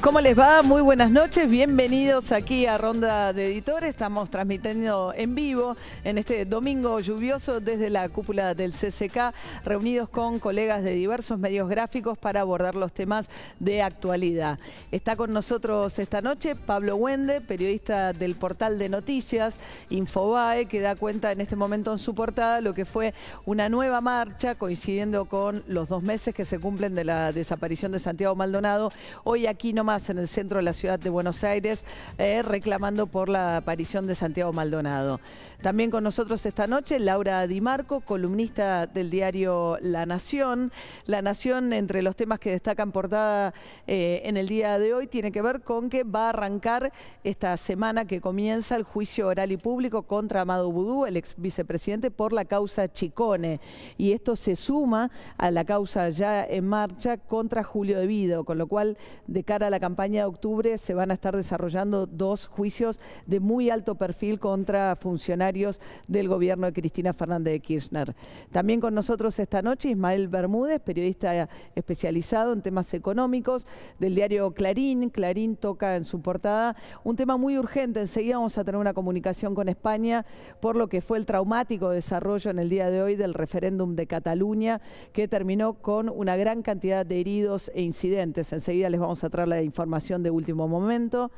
¿Cómo les va? Muy buenas noches, bienvenidos aquí a Ronda de Editores. Estamos transmitiendo en vivo en este domingo lluvioso desde la cúpula del CCK, reunidos con colegas de diversos medios gráficos para abordar los temas de actualidad. Está con nosotros esta noche Pablo Wende, periodista del portal de noticias Infobae, que da cuenta en este momento en su portada lo que fue una nueva marcha coincidiendo con los 2 meses que se cumplen de la desaparición de Santiago Maldonado. Hoy aquí nomás en el centro de la ciudad de Buenos Aires, reclamando por la aparición de Santiago Maldonado. También con nosotros esta noche Laura Di Marco, columnista del diario La Nación. La Nación, entre los temas que destacan portada en el día de hoy, tiene que ver con que va a arrancar esta semana que comienza el juicio oral y público contra Amado Boudou, el ex vicepresidente, por la causa Chicone. Y esto se suma a la causa ya en marcha contra Julio De Vido, con lo cual, de cara a la campaña de octubre, se van a estar desarrollando 2 juicios de muy alto perfil contra funcionarios del gobierno de Cristina Fernández de Kirchner. También con nosotros esta noche Ismael Bermúdez, periodista especializado en temas económicos del diario Clarín. Clarín toca en su portada un tema muy urgente. Enseguida vamos a tener una comunicación con España por lo que fue el traumático desarrollo en el día de hoy del referéndum de Cataluña, que terminó con una gran cantidad de heridos e incidentes. Enseguida les vamos a traer la información de último momento.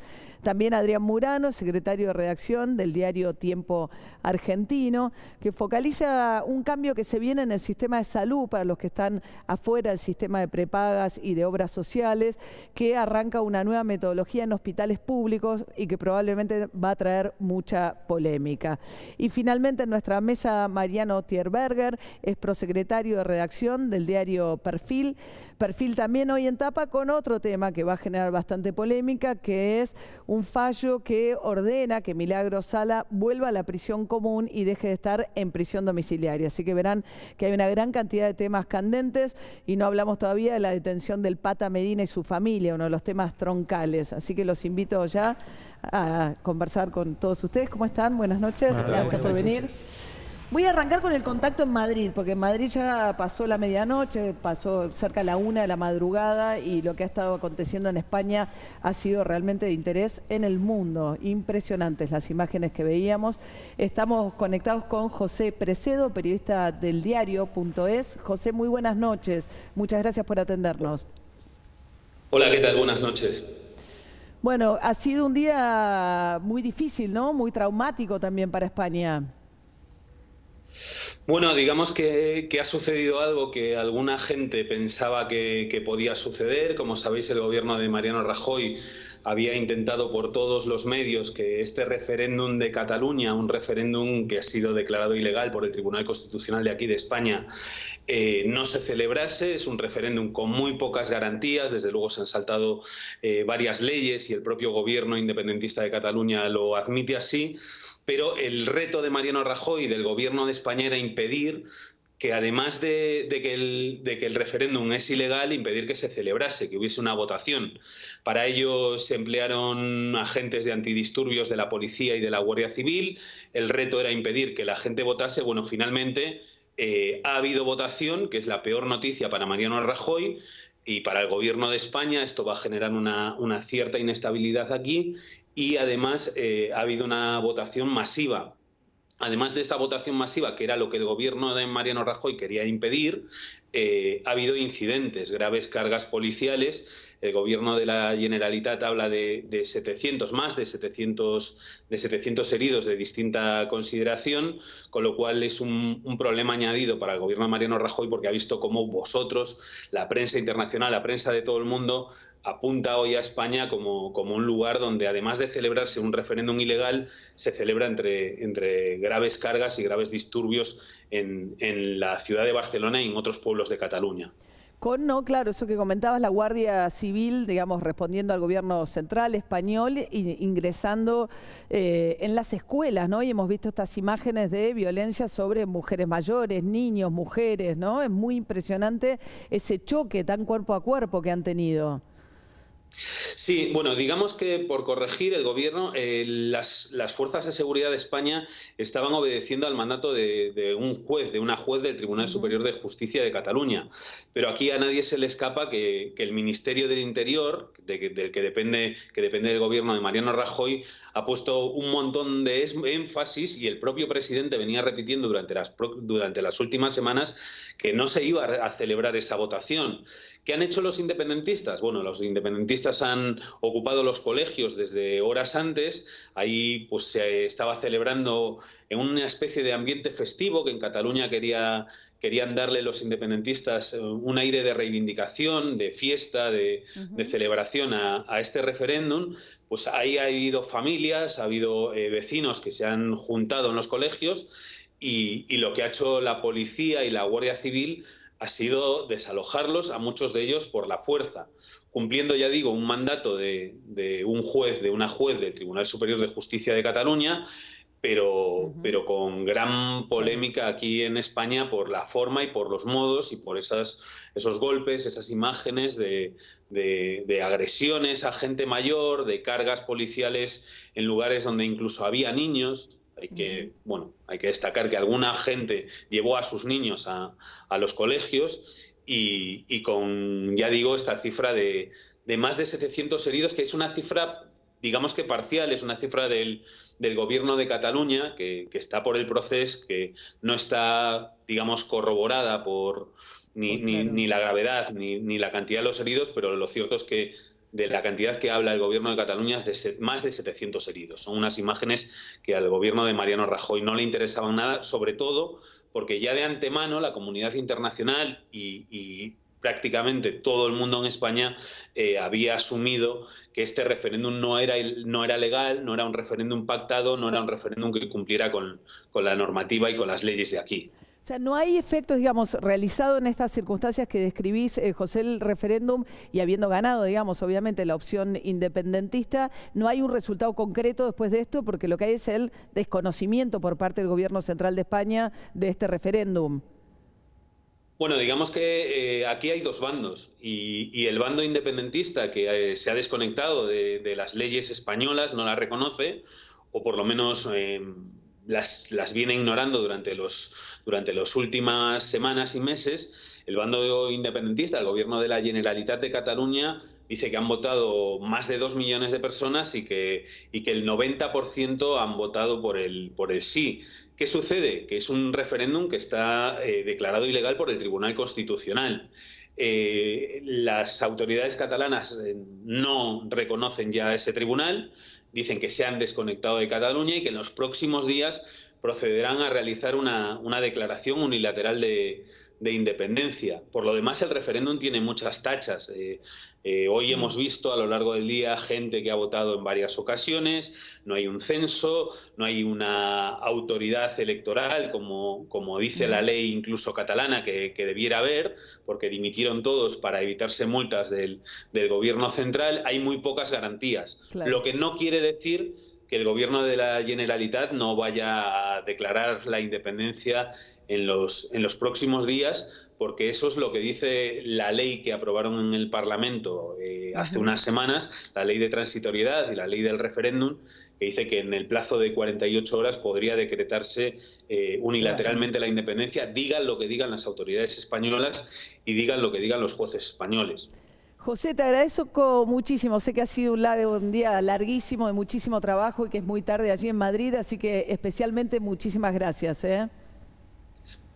También Adrián Murano, secretario de redacción del diario Tiempo Argentino, que focaliza un cambio que se viene en el sistema de salud para los que están afuera del sistema de prepagas y de obras sociales, que arranca una nueva metodología en hospitales públicos y que probablemente va a traer mucha polémica. Y finalmente en nuestra mesa Mariano Tierberger, es prosecretario de redacción del diario Perfil. Perfil también hoy en tapa con otro tema que va a generar bastante polémica, que es un fallo que ordena que Milagros Sala vuelva a la prisión común y deje de estar en prisión domiciliaria. Así que verán que hay una gran cantidad de temas candentes y no hablamos todavía de la detención del Pata Medina y su familia, uno de los temas troncales. Así que los invito ya a conversar con todos ustedes. ¿Cómo están? Buenas noches. Gracias por venir. Voy a arrancar con el contacto en Madrid, porque en Madrid ya pasó la medianoche, pasó cerca de la 1 de la madrugada y lo que ha estado aconteciendo en España ha sido realmente de interés en el mundo. Impresionantes las imágenes que veíamos. Estamos conectados con José Precedo, periodista del diario.es. José, muy buenas noches. Muchas gracias por atendernos. Hola, ¿qué tal? Buenas noches. Bueno, ha sido un día muy difícil, ¿no? Muy traumático también para España. Bueno, digamos que ha sucedido algo que alguna gente pensaba que podía suceder. Como sabéis, el gobierno de Mariano Rajoy había intentado por todos los medios que este referéndum de Cataluña, un referéndum que ha sido declarado ilegal por el Tribunal Constitucional de aquí de España, no se celebrase. Es un referéndum con muy pocas garantías. Desde luego se han saltado varias leyes y el propio gobierno independentista de Cataluña lo admite así. Pero el reto de Mariano Rajoy y del gobierno de España era impedir que, además de que el referéndum es ilegal, impedir que se celebrase, que hubiese una votación. Para ello se emplearon agentes de antidisturbios de la policía y de la Guardia Civil. El reto era impedir que la gente votase. Bueno, finalmente ha habido votación, que es la peor noticia para Mariano Rajoy. Y para el gobierno de España esto va a generar una cierta inestabilidad aquí y además ha habido una votación masiva. Además de esa votación masiva, que era lo que el gobierno de Mariano Rajoy quería impedir, ha habido incidentes, graves cargas policiales. El gobierno de la Generalitat habla de 700, más de 700 heridos de distinta consideración, con lo cual es un problema añadido para el gobierno de Mariano Rajoy, porque ha visto cómo vosotros, la prensa internacional, la prensa de todo el mundo, apunta hoy a España como un lugar donde, además de celebrarse un referéndum ilegal, se celebra entre graves cargas y graves disturbios en la ciudad de Barcelona y en otros pueblos de Cataluña. Claro, eso que comentabas, la Guardia Civil, digamos, respondiendo al gobierno central español, ingresando en las escuelas, ¿no? Y hemos visto estas imágenes de violencia sobre mujeres mayores, niños, mujeres, ¿no? Es muy impresionante ese choque tan cuerpo a cuerpo que han tenido. Sí, bueno, digamos que por corregir el gobierno, las fuerzas de seguridad de España estaban obedeciendo al mandato de un juez, de una juez del Tribunal Ujú. Superior de Justicia de Cataluña. Pero aquí a nadie se le escapa que el Ministerio del Interior, del que depende del gobierno de Mariano Rajoy, ha puesto un montón de énfasis, y el propio presidente venía repitiendo durante las últimas semanas que no se iba a celebrar esa votación. ¿Qué han hecho los independentistas? Bueno, los independentistas han ocupado los colegios desde horas antes. Ahí pues se estaba celebrando en una especie de ambiente festivo que en Cataluña querían darle los independentistas un aire de reivindicación, de fiesta, de Ujú. celebración a este referéndum. Pues ahí ha habido familias, ha habido vecinos que se han juntado en los colegios, y lo que ha hecho la policía y la Guardia Civil ha sido desalojarlos, a muchos de ellos por la fuerza, cumpliendo, ya digo, un mandato de una juez del Tribunal Superior de Justicia de Cataluña, Ujú. pero con gran Claro. polémica aquí en España por la forma y por los modos y por esos golpes, esas imágenes de agresiones a gente mayor, de cargas policiales en lugares donde incluso había niños. Ujú. Hay que destacar que alguna gente llevó a sus niños a los colegios, y con, ya digo, esta cifra de más de 700 heridos, que es una cifra, digamos que parcial, es una cifra del gobierno de Cataluña, que está por el proceso, que no está, digamos, corroborada por Claro. ni la gravedad ni la cantidad de los heridos, pero lo cierto es que de la cantidad que habla el gobierno de Cataluña es de más de 700 heridos. Son unas imágenes que al gobierno de Mariano Rajoy no le interesaban nada, sobre todo porque ya de antemano la comunidad internacional y prácticamente todo el mundo en España había asumido que este referéndum no era legal, no era un referéndum pactado, no era un referéndum que cumpliera con la normativa y con las leyes de aquí. O sea, no hay efectos, digamos, realizado en estas circunstancias que describís, José, el referéndum, y habiendo ganado, digamos, obviamente la opción independentista, no hay un resultado concreto después de esto, porque lo que hay es el desconocimiento por parte del gobierno central de España de este referéndum. Bueno, digamos que aquí hay dos bandos, y el bando independentista, que se ha desconectado de las leyes españolas, no las reconoce, o por lo menos las viene ignorando durante las últimas semanas y meses. El bando independentista, el gobierno de la Generalitat de Cataluña, dice que han votado más de 2 millones de personas, y que el 90% han votado por el sí. ¿Qué sucede? Que es un referéndum que está declarado ilegal por el Tribunal Constitucional. Las autoridades catalanas no reconocen ya ese tribunal, dicen que se han desconectado de Cataluña y que en los próximos días procederán a realizar una declaración unilateral de independencia. Por lo demás, el referéndum tiene muchas tachas. Hoy Mm. hemos visto a lo largo del día gente que ha votado en varias ocasiones, no hay un censo, no hay una autoridad electoral como dice la Ujú. ley incluso catalana que debiera haber, porque dimitieron todos para evitarse multas del gobierno central. Hay muy pocas garantías, Claro. lo que no quiere decir que el gobierno de la Generalitat no vaya a declarar la independencia en los próximos días, porque eso es lo que dice la ley que aprobaron en el Parlamento hace Ujú. unas semanas, la ley de transitoriedad y la ley del referéndum, que dice que en el plazo de 48 horas podría decretarse Claro. unilateralmente la independencia, digan lo que digan las autoridades españolas y digan lo que digan los jueces españoles. José, te agradezco muchísimo. Sé que ha sido un día larguísimo, de muchísimo trabajo y que es muy tarde allí en Madrid, así que especialmente muchísimas gracias, ¿eh?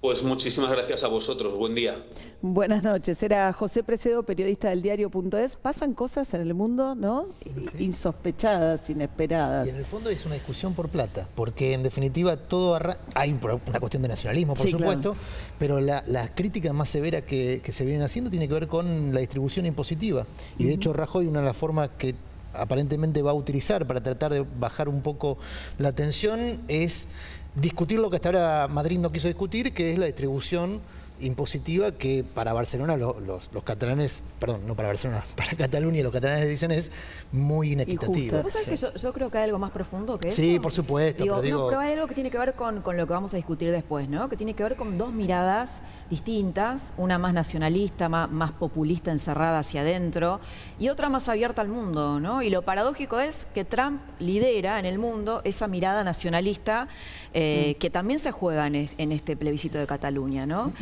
Pues muchísimas gracias a vosotros. Buen día. Buenas noches. Era José Precedo, periodista del diario.es. Pasan cosas en el mundo, ¿no? Sí. Insospechadas, inesperadas. Y en el fondo es una discusión por plata, porque en definitiva todo hay una cuestión de nacionalismo, por Sí, claro. supuesto, pero la crítica más severa que se vienen haciendo tiene que ver con la distribución impositiva. Y de hecho Rajoy, una de las formas que aparentemente va a utilizar para tratar de bajar un poco la tensión es discutir lo que hasta ahora Madrid no quiso discutir, que es la distribución impositiva que para Barcelona los catalanes, perdón, no para Barcelona, para Cataluña los catalanes dicen es muy inequitativa. ¿Vos sabés que yo creo que hay algo más profundo que eso? Sí, por supuesto. Pero hay algo que tiene que ver con lo que vamos a discutir después, ¿no? Que tiene que ver con dos miradas distintas, una más nacionalista, más populista, encerrada hacia adentro, y otra más abierta al mundo, ¿no? Y lo paradójico es que Trump lidera en el mundo esa mirada nacionalista que también se juega en este plebiscito de Cataluña, ¿no?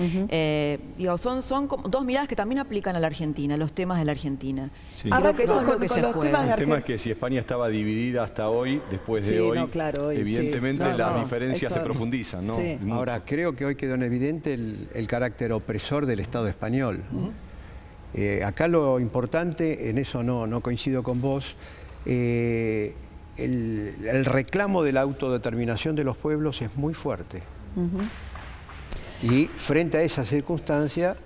Son como dos miradas que también aplican a la Argentina, los temas de la Argentina. Sí. Creo que eso es lo que se juega. El tema es que si España estaba dividida hasta hoy, después de hoy, evidentemente las diferencias se profundizan, ¿no? Sí. Ahora, creo que hoy quedó en evidente el carácter opresor del Estado español. Acá lo importante, en eso no coincido con vos, el reclamo de la autodeterminación de los pueblos es muy fuerte. Y frente a esa circunstancia,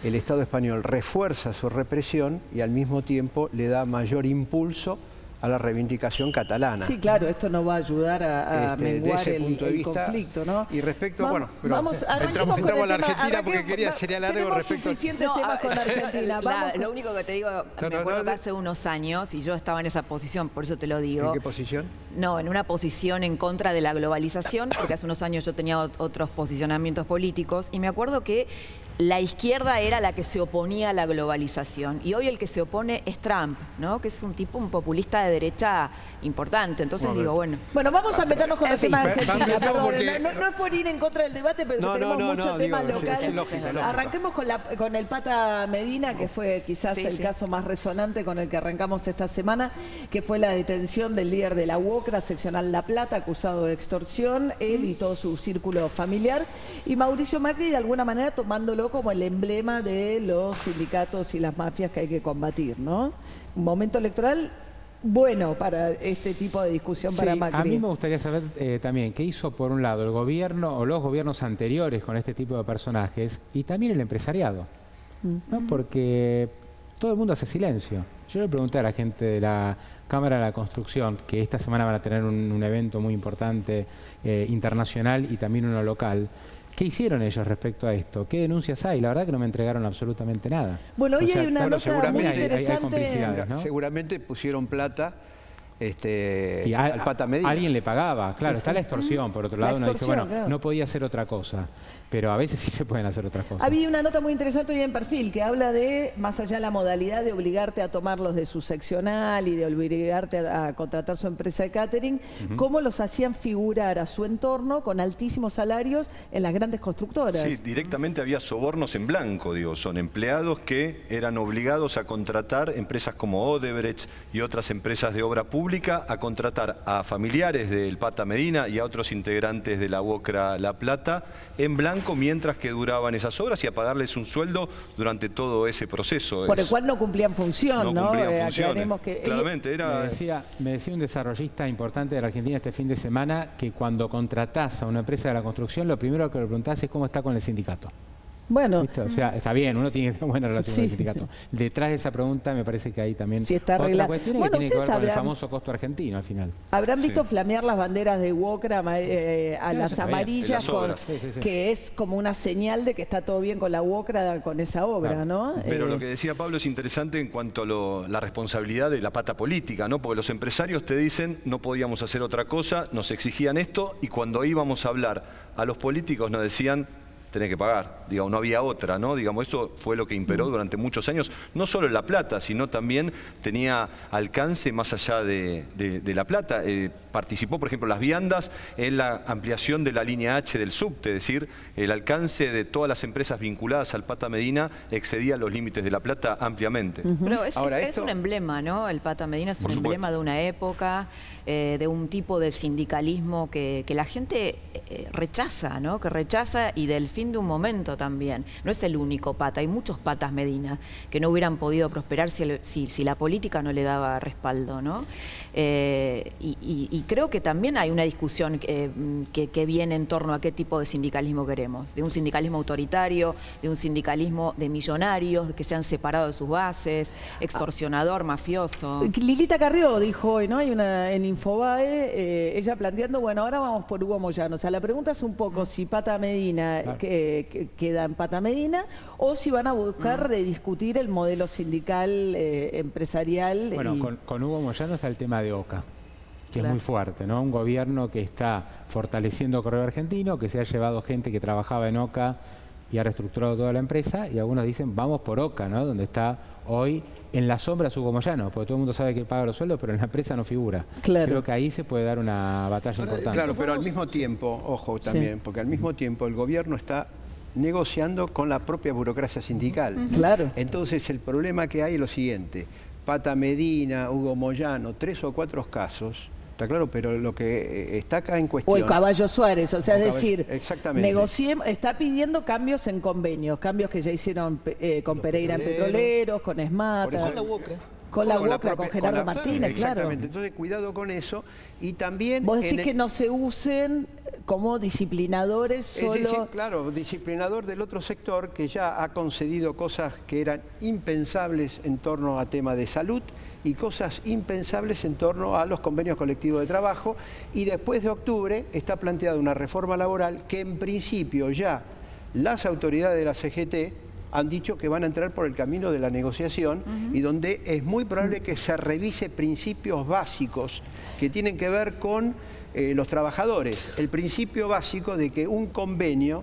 el Estado español refuerza su represión y al mismo tiempo le da mayor impulso a la reivindicación catalana. Sí, claro, esto no va a ayudar a menguar el conflicto, ¿no? Y respecto, entramos entramos a la Argentina porque quería señalar algo respecto a... suficientes temas con Argentina. Lo único que te digo, me acuerdo que hace unos años, y yo estaba en esa posición, por eso te lo digo. ¿En qué posición? No, en una posición en contra de la globalización, porque hace unos años yo tenía otros posicionamientos políticos, y me acuerdo que la izquierda era la que se oponía a la globalización y hoy el que se opone es Trump, ¿no? Que es un populista de derecha importante. Entonces bueno. Bueno, vamos a meternos con el tema de Argentina. Perdón, no es por ir en contra del debate, pero tenemos mucho tema local. Es lógico. Arranquemos con el Pata Medina, que fue quizás el caso más resonante con el que arrancamos esta semana, que fue la detención del líder de la UOCRA, seccional La Plata, acusado de extorsión, él y todo su círculo familiar, y Mauricio Macri de alguna manera tomándolo como el emblema de los sindicatos y las mafias que hay que combatir, ¿no? Un momento electoral bueno para este tipo de discusión para Macri. A mí me gustaría saber también qué hizo por un lado el gobierno o los gobiernos anteriores con este tipo de personajes y también el empresariado, ¿no? Porque todo el mundo hace silencio. Yo le pregunté a la gente de la Cámara de la Construcción, que esta semana van a tener un evento muy importante internacional y también uno local. ¿Qué hicieron ellos respecto a esto? ¿Qué denuncias hay? La verdad que no me entregaron absolutamente nada. Bueno, hoy hay una nota muy interesante. Hay complicidades, ¿no? Seguramente pusieron plata al Pata Medina. Alguien le pagaba, claro, está la extorsión, por otro lado uno dice, bueno, claro, no podía hacer otra cosa, pero a veces sí se pueden hacer otras cosas. Había una nota muy interesante hoy en Perfil que habla de, más allá de la modalidad de obligarte a tomarlos de su seccional y de obligarte a contratar su empresa de catering, cómo los hacían figurar a su entorno con altísimos salarios en las grandes constructoras. Sí, directamente había sobornos en blanco, digo, son empleados que eran obligados a contratar empresas como Odebrecht y otras empresas de obra pública a contratar a familiares del Pata Medina y a otros integrantes de la UOCRA La Plata en blanco mientras que duraban esas obras y a pagarles un sueldo durante todo ese proceso. Por el cual no cumplían función, ¿no? Cumplían funciones. Claramente era... Me decía un desarrollista importante de la Argentina este fin de semana que cuando contratás a una empresa de la construcción, lo primero que le preguntás es cómo está con el sindicato. Bueno, ¿viste? O sea, está bien, uno tiene una buena relación con el sindicato. Detrás de esa pregunta me parece que hay también otra cuestión que tiene que ver con el famoso costo argentino al final. Habrán visto flamear las banderas de UOCRA a las amarillas, que es como una señal de que está todo bien con la UOCRA, con esa obra, ¿no? Pero lo que decía Pablo es interesante en cuanto a la responsabilidad de la pata política, ¿no? Porque los empresarios te dicen no podíamos hacer otra cosa, nos exigían esto y cuando íbamos a hablar a los políticos nos decían tenés que pagar, digamos, no había otra, ¿no? Digamos, esto fue lo que imperó durante muchos años, no solo en La Plata, sino también tenía alcance más allá de La Plata. Participó, por ejemplo, las viandas en la ampliación de la línea H del subte, es decir, el alcance de todas las empresas vinculadas al Pata Medina excedía los límites de La Plata ampliamente. Pero es un emblema, ¿no? El Pata Medina es un emblema de una época, de un tipo de sindicalismo que la gente rechaza, ¿no? Que rechaza y del fin de un momento también. No es el único Pata, hay muchos Patas Medina que no hubieran podido prosperar si la política no le daba respaldo, ¿no? Y creo que también hay una discusión que viene en torno a qué tipo de sindicalismo queremos. De un sindicalismo autoritario, de un sindicalismo de millonarios que se han separado de sus bases, extorsionador, mafioso. Lilita Carrió dijo hoy, ¿no? Hay una en Infobae, ella planteando, bueno, ahora vamos por Hugo Moyano. O sea, la pregunta es un poco si Pata Medina, que queda en Pata Medina, o si van a buscar rediscutir el modelo sindical, empresarial. Bueno, con Hugo Moyano está el tema de OCA, que Claro. es muy fuerte, ¿no? Un gobierno que está fortaleciendo Correo Argentino, que se ha llevado gente que trabajaba en OCA y ha reestructurado toda la empresa, y algunos dicen, vamos por OCA, ¿no? Donde está hoy en la sombra Hugo Moyano, porque todo el mundo sabe que paga los sueldos, pero en la empresa no figura. Claro. Creo que ahí se puede dar una batalla importante. Claro, pero al mismo tiempo, ojo también, porque al mismo tiempo el gobierno está negociando con la propia burocracia sindical. Claro. Entonces el problema que hay es lo siguiente: Pata Medina, Hugo Moyano, 3 o 4 casos, está claro, pero lo que está acá en cuestión... O el Caballo Suárez, o sea, O es Caballo- decir, exactamente. está pidiendo cambios en convenios, cambios que ya hicieron con Los Pereira en petroleros. Petroleros, con Esmata, Por eso- Con la UOCRA. con la UOCRA, propia- con Gerardo la- Martínez, claro. Exactamente, entonces cuidado con eso. Y también... Vos decís en el- que no se usen como disciplinadores Es decir, solo... claro, disciplinador del otro sector que ya ha concedido cosas que eran impensables en torno a tema de salud y cosas impensables en torno a los convenios colectivos de trabajo, y después de octubre está planteada una reforma laboral que en principio ya las autoridades de la CGT han dicho que van a entrar por el camino de la negociación y donde es muy probable que se revise principios básicos que tienen que ver con los trabajadores. El principio básico de que un convenio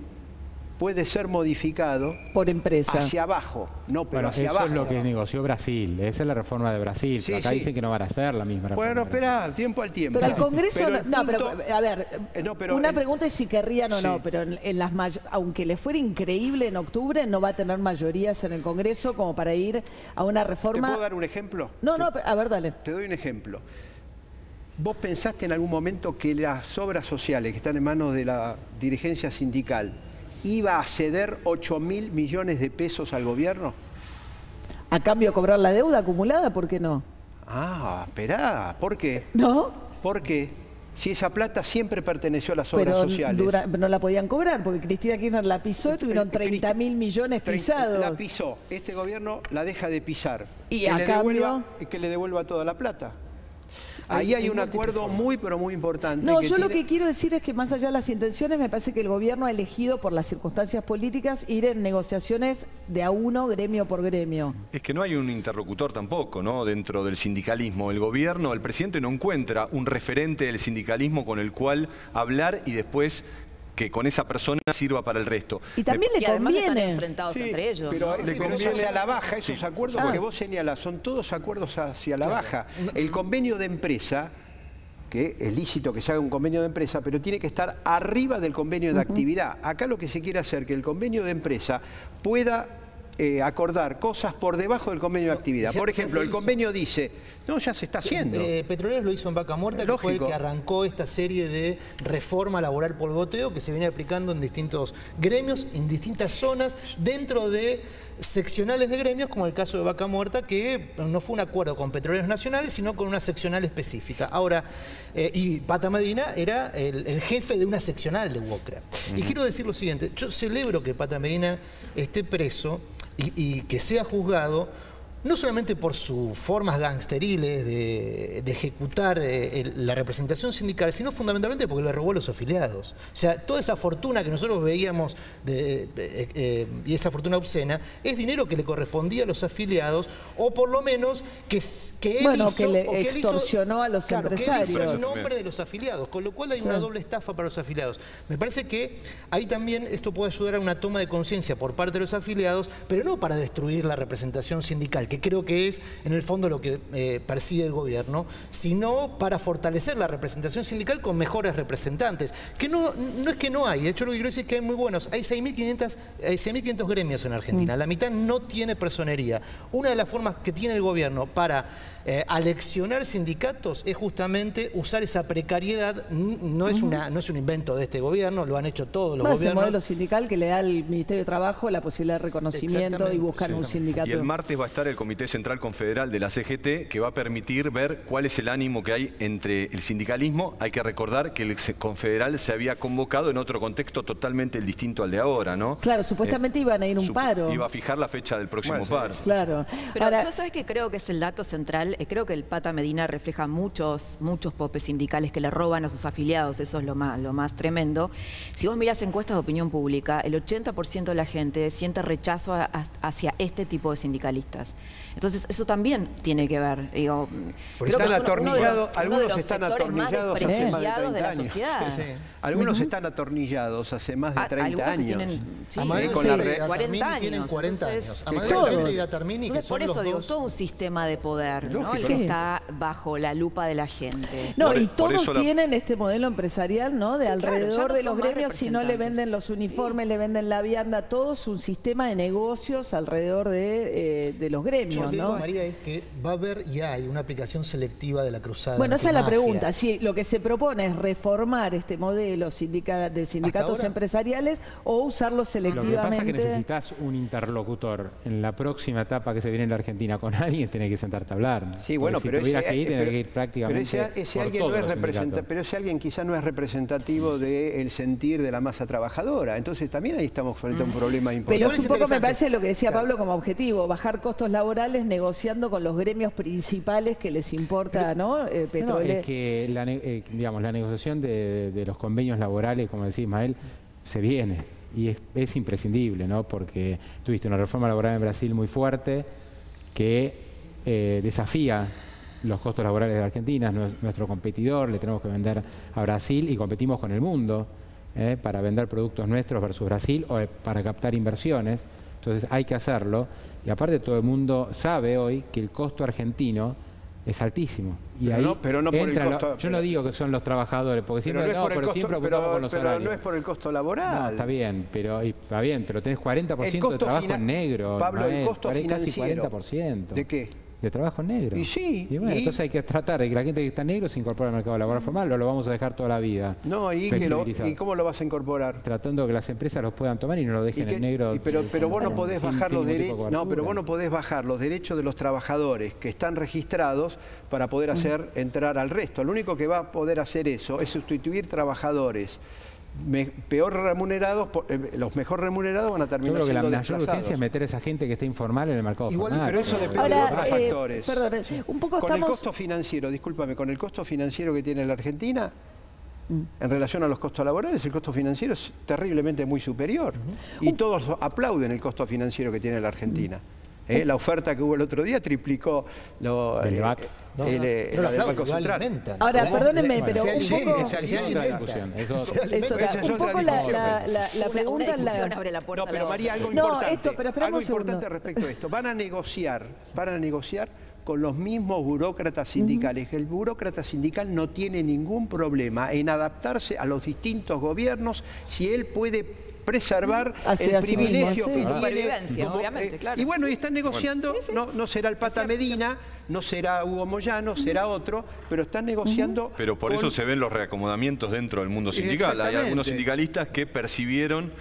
puede ser modificado por empresa. hacia abajo, no, pero Bueno, hacia eso abajo. es lo que negoció Brasil, esa es la reforma de Brasil. Sí, Acá sí. dicen que no van a hacer la misma reforma. Bueno, espera, tiempo al tiempo. Pero el Congreso, Pero el no, pero punto- a ver, no, pero una el- pregunta es si querrían o Sí. no, pero en las aunque le fuera increíble en octubre, no va a tener mayorías en el Congreso como para ir a una ¿Te reforma. puedo dar un ejemplo? No, no, a ver, dale. Te doy un ejemplo. ¿Vos pensaste en algún momento que las obras sociales que están en manos de la dirigencia sindical iba a ceder 8.000 millones de pesos al gobierno? A cambio de cobrar la deuda acumulada, ¿por qué no? Ah, esperá, ¿por qué? ¿No? ¿Por qué? Si esa plata siempre perteneció a las obras Pero sociales. no la podían cobrar, porque Cristina Kirchner la pisó y tuvieron 30.000 millones pisados. La pisó. Este gobierno la deja de pisar. Y que a le cambio- que le devuelva toda la plata. Ahí hay un acuerdo muy, pero muy importante. No, yo lo tiene- que quiero decir es que más allá de las intenciones, me parece que el gobierno ha elegido por las circunstancias políticas ir en negociaciones de a uno, gremio por gremio. Es que no hay un interlocutor tampoco, ¿no? Dentro del sindicalismo. El gobierno, el presidente no encuentra un referente del sindicalismo con el cual hablar y después que con esa persona sirva para el resto. Y también Y le además están conviene. enfrentados Sí, entre ellos. pero, ¿no? pero eso hacia la baja, esos acuerdos, porque vos señalás, son todos acuerdos hacia la baja. El convenio de empresa, que es lícito que se haga un convenio de empresa, pero tiene que estar arriba del convenio de actividad. Acá lo que se quiere hacer es que el convenio de empresa pueda acordar cosas por debajo del convenio de actividad. ya- Por ya ejemplo, se el hizo. convenio dice, no, ya se está haciendo. Petroleros lo hizo en Vaca Muerta, que fue el Lógico. que arrancó esta serie de reforma laboral por goteo que se viene aplicando en distintos gremios, en distintas zonas, dentro de seccionales de gremios, como el caso de Vaca Muerta, que no fue un acuerdo con Petroleros Nacionales, sino con una seccional específica. Ahora, y Pata Medina era el jefe de una seccional de UOCRA. Y quiero decir lo siguiente, yo celebro que Pata Medina esté preso y que sea juzgado, no solamente por sus formas gangsteriles de ejecutar la representación sindical, sino fundamentalmente porque le robó a los afiliados. O sea, toda esa fortuna que nosotros veíamos y esa fortuna obscena es dinero que le correspondía a los afiliados, o por lo menos que él Bueno, hizo, que le o que él extorsionó a los claro, que él hizo empresarios. en nombre de los afiliados, con lo cual hay una doble estafa para los afiliados. Me parece que ahí también esto puede ayudar a una toma de conciencia por parte de los afiliados, pero no para destruir la representación sindical, que creo que es en el fondo lo que persigue el gobierno, sino para fortalecer la representación sindical con mejores representantes. Que no es que no hay, de hecho lo que quiero decir es que hay muy buenos. Hay 6.500 gremios en Argentina, la mitad no tiene personería. Una de las formas que tiene el gobierno para aleccionar sindicatos es justamente usar esa precariedad. No es un invento de este gobierno, lo han hecho todos los Más ese gobiernos. modelo sindical que le da al Ministerio de Trabajo la posibilidad de reconocimiento y Exactamente, buscar un sindicato. Y el martes va a estar el Comité Central Confederal de la CGT, que va a permitir ver cuál es el ánimo que hay entre el sindicalismo. Hay que recordar que el confederal se había convocado en otro contexto totalmente distinto al de ahora, ¿no? Claro, supuestamente iban a ir un paro. Iba a fijar la fecha del próximo paro. Claro. Pero Ahora, yo sabes que creo que es el dato central. Creo que el Pata Medina refleja muchos popes sindicales que le roban a sus afiliados. Eso es lo más tremendo. Si vos mirás encuestas de opinión pública, el 80% de la gente siente rechazo hacia este tipo de sindicalistas. Entonces, eso también tiene que ver. Digo, porque creo están que es algunos están atornillados hace más de 30 años. Sí. Algunos están atornillados hace más de 30 años. Amadeo 40 años. Tienen 40 Entonces, años. Amadeo y Datarmini, que entonces, son por eso los digo, dos. todo un sistema de poder, ¿no? El que está bajo la lupa de la gente. no, y por todos eso tienen este modelo empresarial, ¿no? De Sí, alrededor claro, ya no de son los más gremios, si no le representantes. venden los uniformes, le venden la vianda, todo es un sistema de negocios alrededor de los Yo gremios, lo que digo, ¿no? María, es que va a haber y hay una aplicación selectiva de la cruzada. Bueno, esa es la antimafia. pregunta. Si lo que se propone es reformar este modelo de sindicatos ahora. empresariales o usarlo Lo que selectivamente. pasa es que necesitas un interlocutor en la próxima etapa que se viene en la Argentina con alguien, tenés que sentarte a hablar. Sí, bueno, porque pero si tuvieras que ir, tenés que ir prácticamente ese por alguien todos no es los sindicatos. pero ese alguien quizá no es representativo del sentir de la masa trabajadora. Entonces también ahí estamos frente a un problema importante. Pero Igual es es un poco, me interesante. parece, lo que decía Pablo como objetivo, bajar costos laborales negociando con los gremios principales que les importa, ¿no? No, Petróleo. es que digamos, la negociación de los convenios laborales, como decía Ismael, se viene y es imprescindible, ¿no? Porque tuviste una reforma laboral en Brasil muy fuerte que desafía los costos laborales de la Argentina, es nuestro competidor, le tenemos que vender a Brasil y competimos con el mundo para vender productos nuestros versus Brasil o para captar inversiones. Entonces hay que hacerlo y aparte todo el mundo sabe hoy que el costo argentino es altísimo. Y Pero ahí no- pero no por el entra costo- yo no digo que son los trabajadores, porque Pero siempre, no es por el costo, siempre pero, ocupamos con los pero horarios. no es por el costo laboral. No, está bien, pero tenés 40% El de costo trabajo fina- en negro. Pablo, el Ismael, costo casi financiero. 40%. ¿De qué? De trabajo en negro. Y sí, bueno, y- entonces hay que tratar de que la gente que está en negro se incorpore al mercado laboral formal, o lo vamos a dejar toda la vida. No, ¿y cómo lo vas a incorporar? Tratando de que las empresas los puedan tomar y no lo dejen en negro. Pero vos no podés sin bajar los ningún tipo de derechos. No, pero vos no cobertura. podés bajar los derechos de los trabajadores que están registrados para poder hacer entrar al resto. Lo único que va a poder hacer eso es sustituir trabajadores peor remunerados, los mejor remunerados van a Yo terminar creo que la siendo mayor urgencia desplazados. es meter a esa gente que está informal en el mercado Igual, formal. pero eso depende de Ahora, otros factores. perdón, un poco Con el estamos... costo financiero, discúlpame, con el costo financiero que tiene la Argentina, en relación a los costos laborales, el costo financiero es terriblemente muy superior. Y todos aplauden el costo financiero que tiene la Argentina. La oferta que hubo el otro día triplicó El VAC. No, la no lo del aplauden, Banco lo Central. alimentan. Ahora, ¿Cómo? perdónenme, pero Se un alimenta, poco... se Es otra alimenta. discusión, Se eso- alimenta. Es otra- Esa es un otra poco la discusión. pregunta es Una la... abre la puerta No, a la pero otra. María, algo No, importante. esto, pero esperamos algo un segundo. importante respecto a esto. Van a negociar con los mismos burócratas sindicales. El burócrata sindical no tiene ningún problema en adaptarse a los distintos gobiernos si él puede preservar Hacia el sí privilegio mismo, sí. que tiene. Supervivencia, obviamente, claro. Y bueno, y están negociando, Sí, sí. no será el Pata Medina, no será Hugo Moyano, será otro, pero están negociando. Pero por eso con- se ven los reacomodamientos dentro del mundo sindical. Hay algunos Exactamente. sindicalistas que percibieron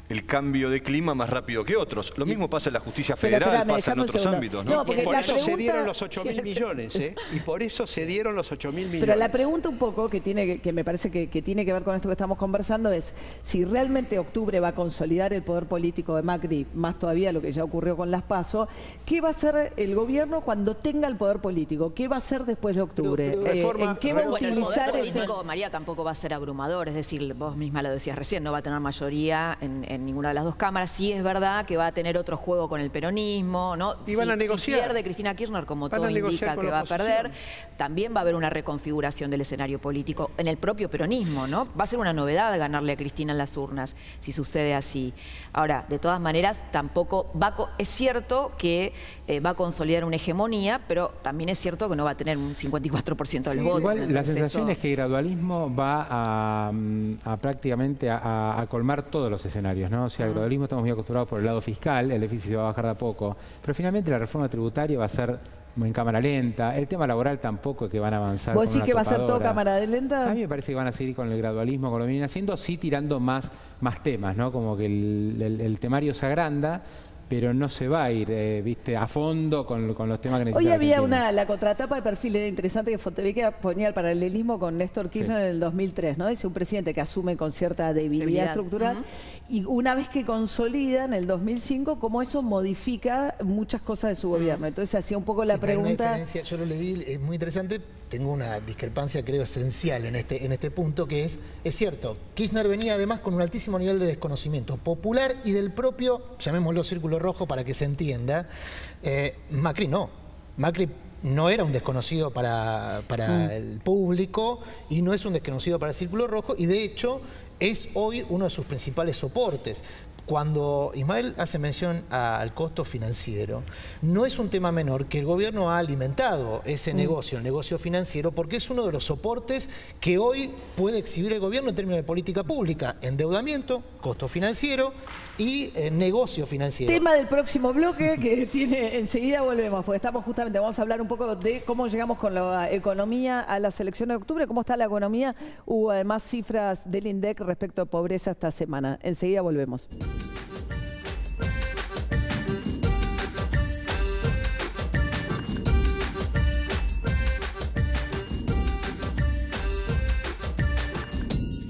el cambio de clima más rápido que otros. Lo mismo pasa en la justicia Pero federal, espérame, pasa en déjame un otros segundo. ámbitos, No, ¿no? porque Por la eso se pregunta- dieron los 8.000 millones, ¿eh? Y por eso se dieron los 8.000 millones. Pero la pregunta un poco que me parece que tiene que ver con esto que estamos conversando es si realmente octubre va a consolidar el poder político de Macri, más todavía lo que ya ocurrió con las PASO, ¿qué va a hacer el gobierno cuando tenga el poder político? ¿Qué va a hacer después de octubre? Pero reforma- ¿En qué va a Bueno, el utilizar poder ese...? político, María, tampoco va a ser abrumador, es decir, vos misma lo decías recién, no va a tener mayoría en ninguna de las dos cámaras. Sí es verdad que va a tener otro juego con el peronismo, ¿no? Y van a Si negociar. pierde Cristina Kirchner, como Van a todo negociar indica con que la va a oposición. perder, también va a haber una reconfiguración del escenario político en el propio peronismo, ¿no? Va a ser una novedad ganarle a Cristina en las urnas, si sucede así. Ahora, de todas maneras, tampoco es cierto que va a consolidar una hegemonía, pero también es cierto que no va a tener un 54% del voto. Igual la Entonces, sensación eso- es que el gradualismo va a prácticamente a colmar todos los escenarios, ¿no? O sea, el gradualismo estamos muy acostumbrados por el lado fiscal, el déficit se va a bajar de a poco, pero finalmente la reforma tributaria va a ser en cámara lenta, el tema laboral tampoco es que van a avanzar. ¿Vos con decís una que va a ser todo topadora. cámara de lenta? A mí me parece que van a seguir con el gradualismo, con lo que vienen haciendo, sí tirando más temas, ¿no? Como que el temario se agranda pero no se va a ir viste, a fondo con los temas que necesita. Hoy había Argentina. la contratapa de perfil, era interesante, que Fontevecchia ponía el paralelismo con Néstor Kirchner en el 2003, ¿no? Dice un presidente que asume con cierta debilidad estructural y una vez que consolida en el 2005, cómo eso modifica muchas cosas de su gobierno. Entonces hacía un poco la pregunta... Yo lo leí, es muy interesante, tengo una discrepancia creo esencial en este punto, que es cierto, Kirchner venía además con un altísimo nivel de desconocimiento popular y del propio, llamémoslo círculo rojo para que se entienda. Macri no. Macri no era un desconocido para el público y no es un desconocido para el círculo rojo, y de hecho es hoy uno de sus principales soportes. Cuando Ismael hace mención al costo financiero, no es un tema menor que el gobierno ha alimentado ese negocio, el negocio financiero, porque es uno de los soportes que hoy puede exhibir el gobierno en términos de política pública: endeudamiento, costo financiero y negocio financiero. Tema del próximo bloque que tiene, enseguida volvemos, porque estamos justamente, vamos a hablar un poco de cómo llegamos con la economía a las elecciones de octubre, cómo está la economía. Hubo además cifras del INDEC respecto a pobreza esta semana. Enseguida volvemos.